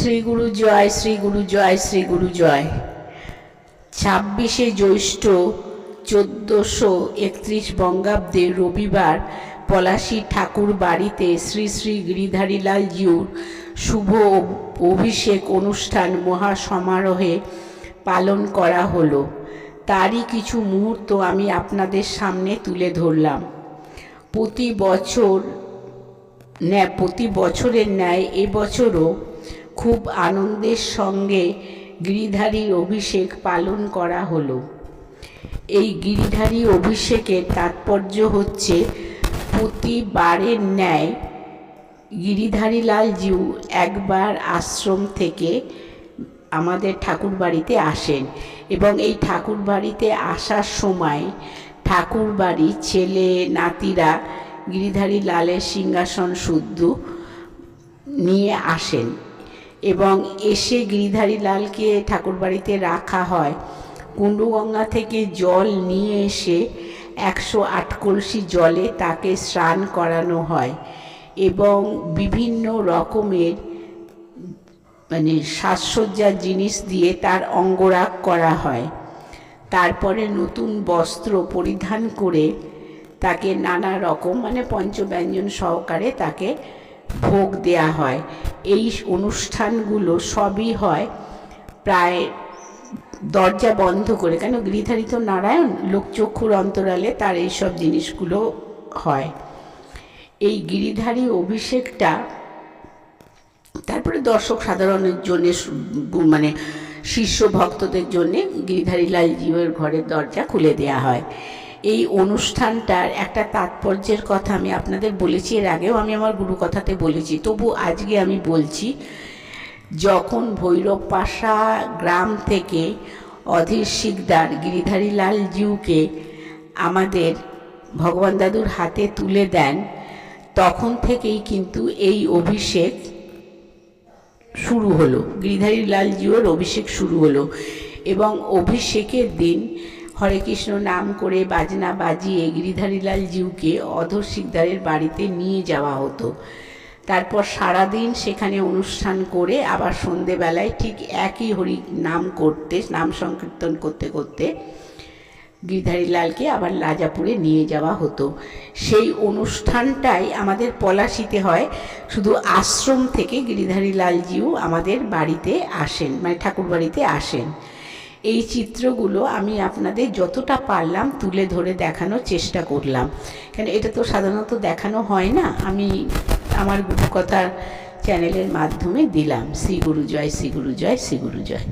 শ্রী গুরু জয়, শ্রী গুরু জয়, শ্রী গুরু জয়। 26শে জ্যৈষ্ঠ 1431 বঙ্গাব্দে রবিবার পলাশী ঠাকুর বাড়িতে শ্রী শ্রী গিরিধারীলাল জিউর শুভ অভিষেক অনুষ্ঠান মহা সমারোহে পালন করা হলো। তারই কিছু মুহূর্ত আমি আপনাদের সামনে তুলে ধরলাম। প্রতি বছরের ন্যায় এবছরও খুব আনন্দের সঙ্গে গিরিধারীর অভিষেক পালন করা হলো। এই গিরিধারী অভিষেকের তাৎপর্য হচ্ছে, প্রতিবারের ন্যায় গিরিধারীলাল জিউ একবার আশ্রম থেকে আমাদের ঠাকুর বাড়িতে আসেন এবং এই ঠাকুর বাড়িতে আসার সময় ঠাকুর বাড়ির ছেলে নাতিরা গিরিধারীলালের সিংহাসন শুদ্ধ নিয়ে আসেন এবং এসে গিরিধারীলালকে ঠাকুর বাড়িতে রাখা হয়। কুণ্ডুগঙ্গা থেকে জল নিয়ে এসে 108 কলসি জলে তাকে স্নান করানো হয় এবং বিভিন্ন রকমের সাজসজ্জার জিনিস দিয়ে তার অঙ্গরাগ করা হয়। তারপরে নতুন বস্ত্র পরিধান করে তাকে নানা রকম পঞ্চব্যঞ্জন সহকারে তাকে ভোগ দেয়া হয়। এই অনুষ্ঠানগুলো সবই হয় প্রায় দরজা বন্ধ করে, কেন গিরিধারী তো নারায়ণ, লোকচক্ষুর অন্তরালে তার এইসব জিনিসগুলো হয়। এই গিরিধারী অভিষেকটা তারপরে দর্শক সাধারণের জন্য শিষ্য ভক্তদের জন্যে গিরিধারীলাল জিউয়ের ঘরের দরজা খুলে দেয়া হয়। এই অনুষ্ঠানটার একটা তাৎপর্যের কথা আমি আপনাদের বলেছি, এর আগেও আমি আমার গুরু কথাতে বলেছি, তবু আজকে আমি বলছি। যখন ভৈরবপাশা গ্রাম থেকে অধীর শিকদার গিরিধারীলাল জিউকে আমাদের ভগবান দাদুর হাতে তুলে দেন, তখন থেকেই কিন্তু এই অভিষেক শুরু হলো, গিরিধারীলাল জিউর অভিষেক শুরু হলো। এবং অভিষেকের দিন হরে কৃষ্ণ নাম করে বাজনা বাজিয়ে গিরিধারীলাল জিউকে অধীর শিকদারের বাড়িতে নিয়ে যাওয়া হতো। তারপর সারাদিন সেখানে অনুষ্ঠান করে আবার সন্ধেবেলায় ঠিক একই হরি নাম সংকীর্তন করতে করতে গিরিধারীলালকে আবার লাজাপুরে নিয়ে যাওয়া হতো। সেই অনুষ্ঠানটাই আমাদের পলাশীতে হয়। শুধু আশ্রম থেকে গিরিধারীলাল জিউ আমাদের বাড়িতে আসেন, ঠাকুর বাড়িতে আসেন। এই চিত্রগুলো আমি আপনাদের যতটা পারলাম তুলে ধরে দেখানোর চেষ্টা করলাম, কেন এটা তো সাধারণত দেখানো হয় না। আমি আমার গুরুকথার চ্যানেলের মাধ্যমে দিলাম। শ্রী গুরু জয়, শ্রী গুরু জয়, শ্রী গুরু জয়।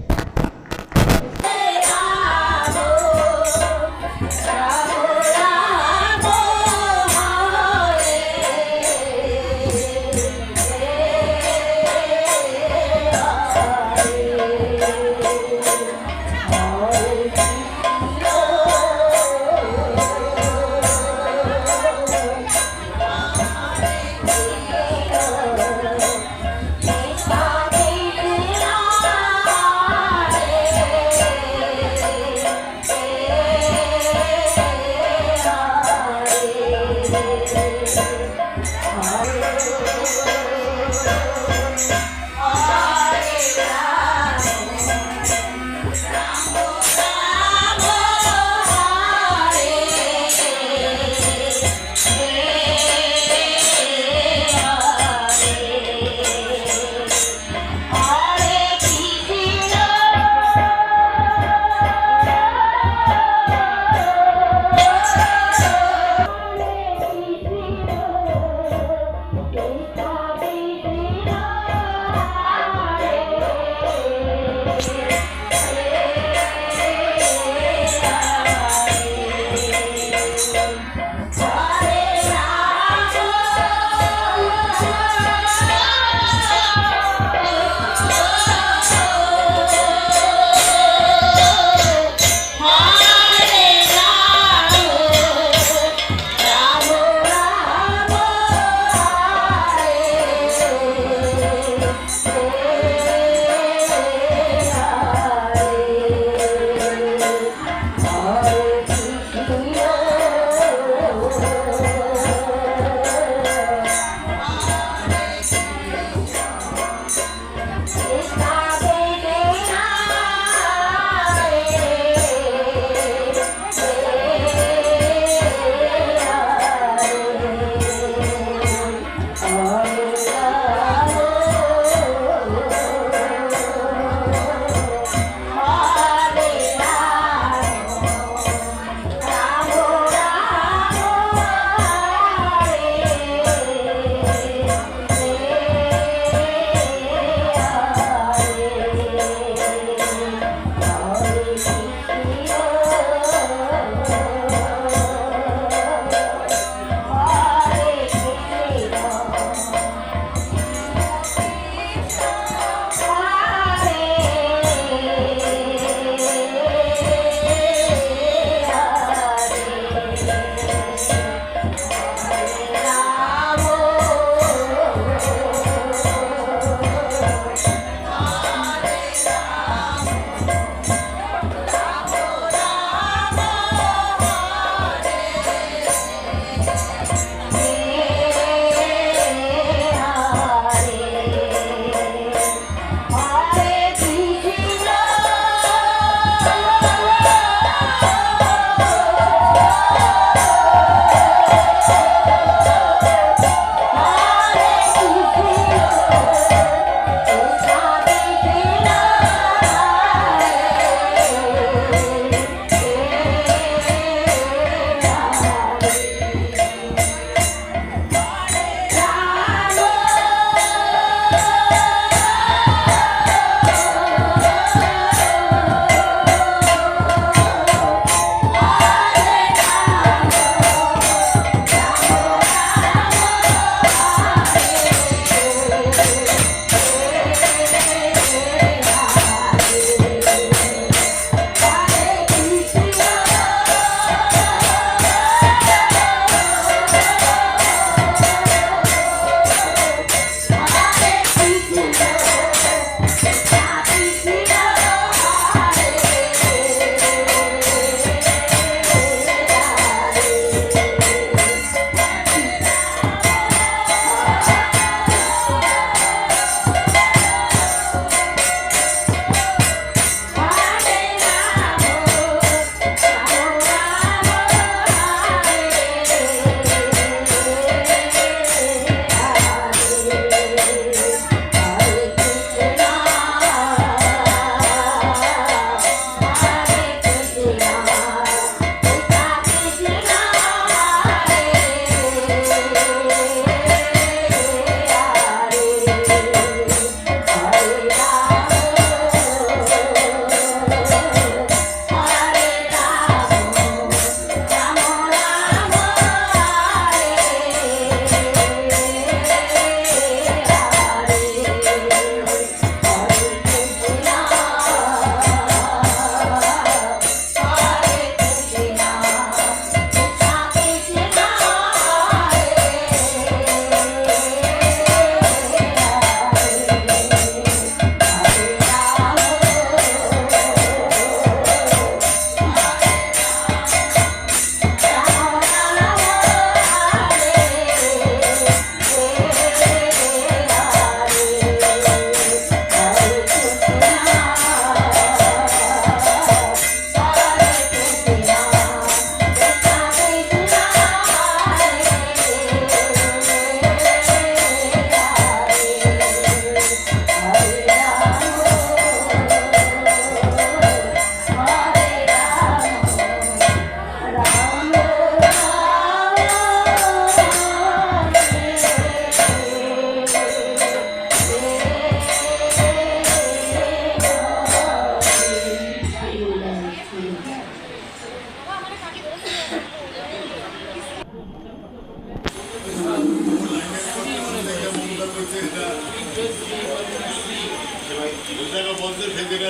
বলছে সেদিন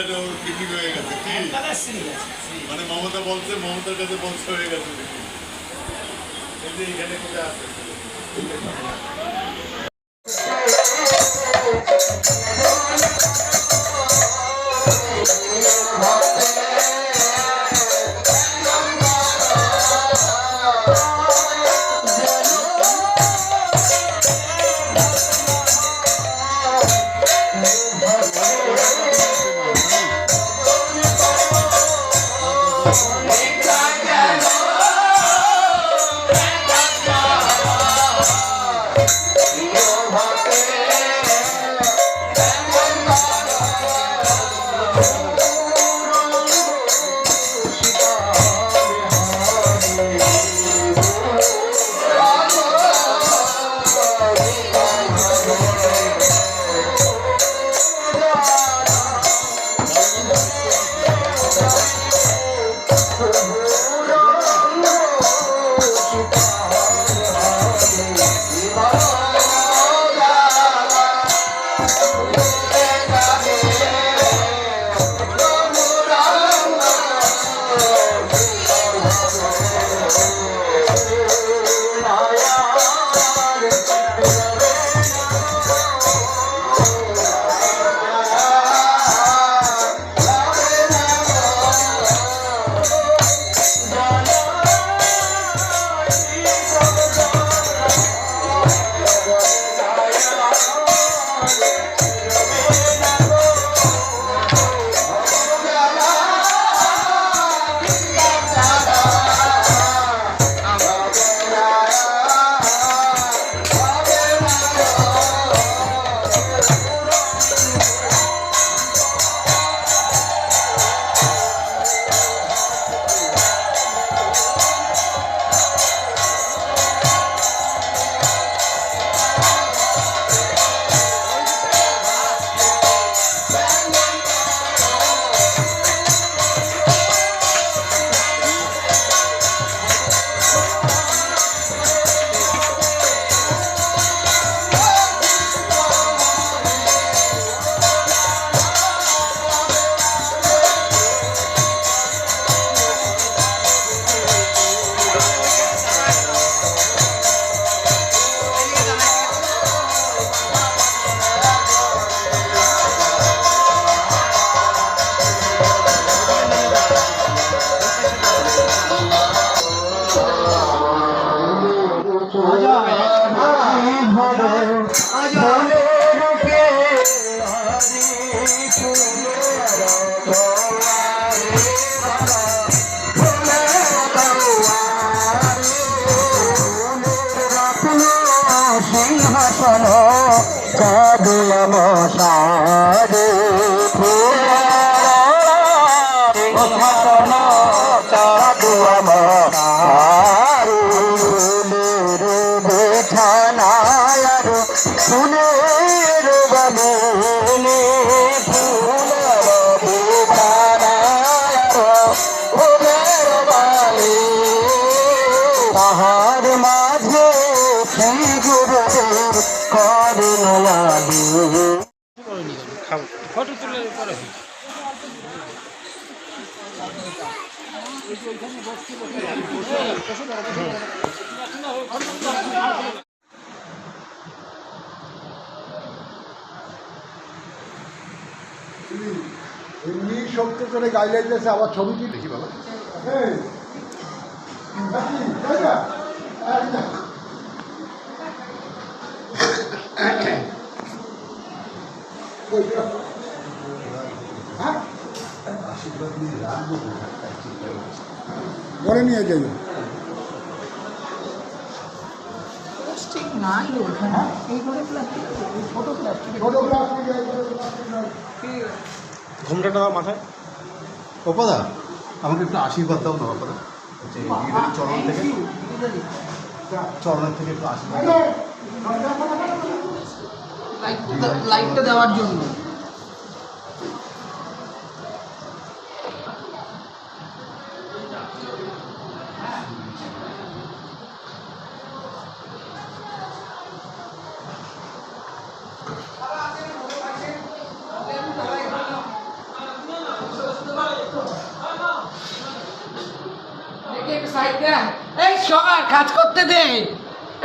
পিকনিক হয়ে গেছে, মানে মমতা বলছে, মমতার কাছে বলছে হয়ে গেছে এখানে কোথায় আছে। সিংহাসন চাঁদিল মশারে সিংহাসন চাঁদিল মশারে বিছানায় ফুলের বাগানে ফুলের বিছানায় ফুলের বাগানে তাহার মাঝে শ্রী গুরুদেব করেন ফটো তুলে পরে এমনি শক্ত করে গাইলে গেছে আবার ছবিটি দেখি বাবা বলে নিয়ে যাই ঘুমটাটা মাথায় ওপাদা আমাকে একটু আশীর্বাদ দাও না ওপাদা চরণের থেকে একটু আশীর্বাদ লাইটটা দেওয়ার জন্য এই সর কাজ করতে দে।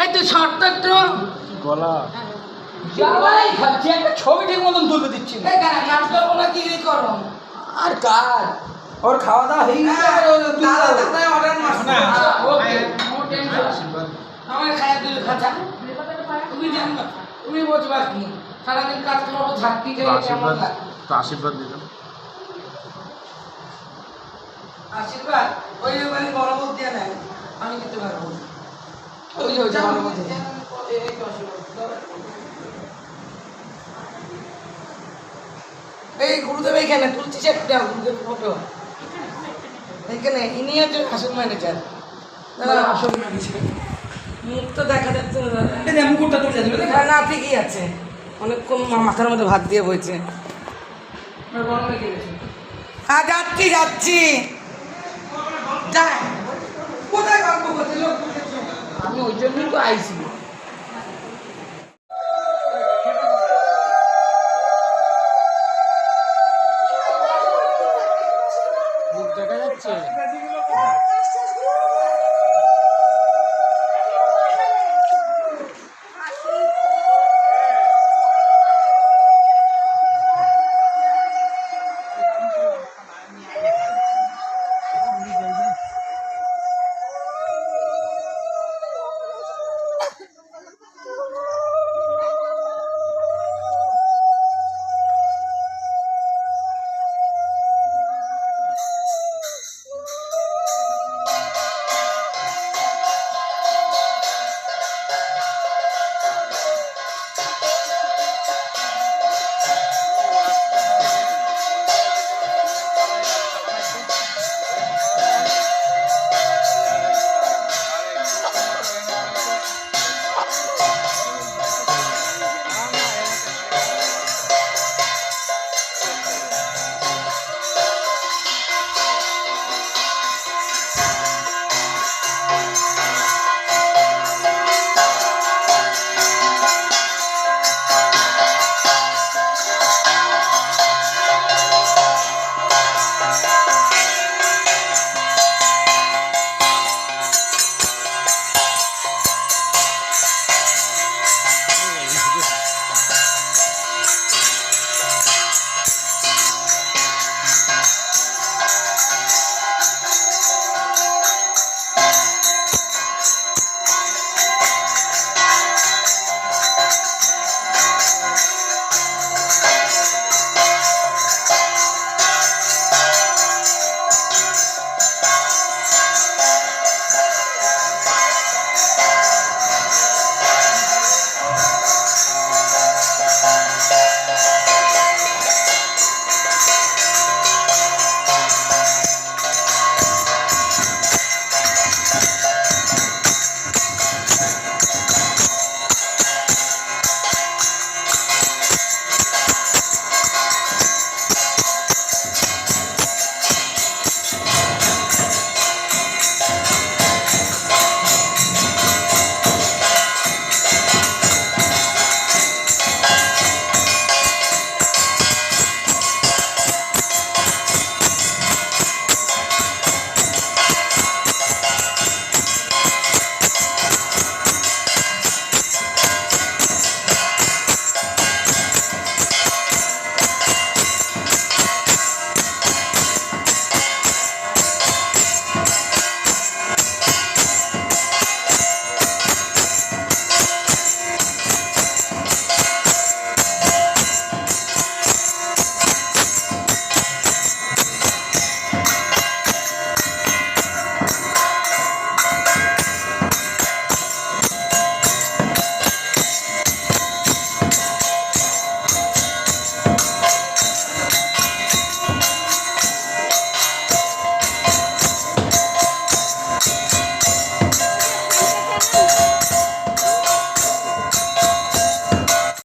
এই তুই শর্ত একটু গলা সবাই খাচ্ছে একটা ছবি ঠিক মতন তুলতে দিচ্ছি না। কাজ করবো না কি করো আর কাজ ওর খাওয়া দাওয়া হয়ে গেছে অর্ডার মাস না আমার খায়া দিলে খাঁচা তুমি জানো তুমি বলবা কি সারাদিন কাজ করবো ঝাঁকি আশীর্বাদ তো আশীর্বাদ দিলাম আশীর্বাদ ওই মানে বড় বোধ দিয়ে নেয় আমি দিতে পারবো ওই যে বড় বোধ এই গুরুদেব এইখানে তুলছিস একটা গুরুদেব ফটো এইখানে ইনি হচ্ছে আসল ম্যানেজার দাদা আসল ম্যানেজার মুখ তো দেখা যাচ্ছে না দাদা মুকুটটা তুলে যাবে না ঠিকই আছে অনেকক্ষণ মাথার মধ্যে ভাত দিয়ে বইছে হ্যাঁ যাচ্ছি যাচ্ছি কোথায় গল্প করছি আমি ওই জন্যই তো আইছি দেখা যাচ্ছে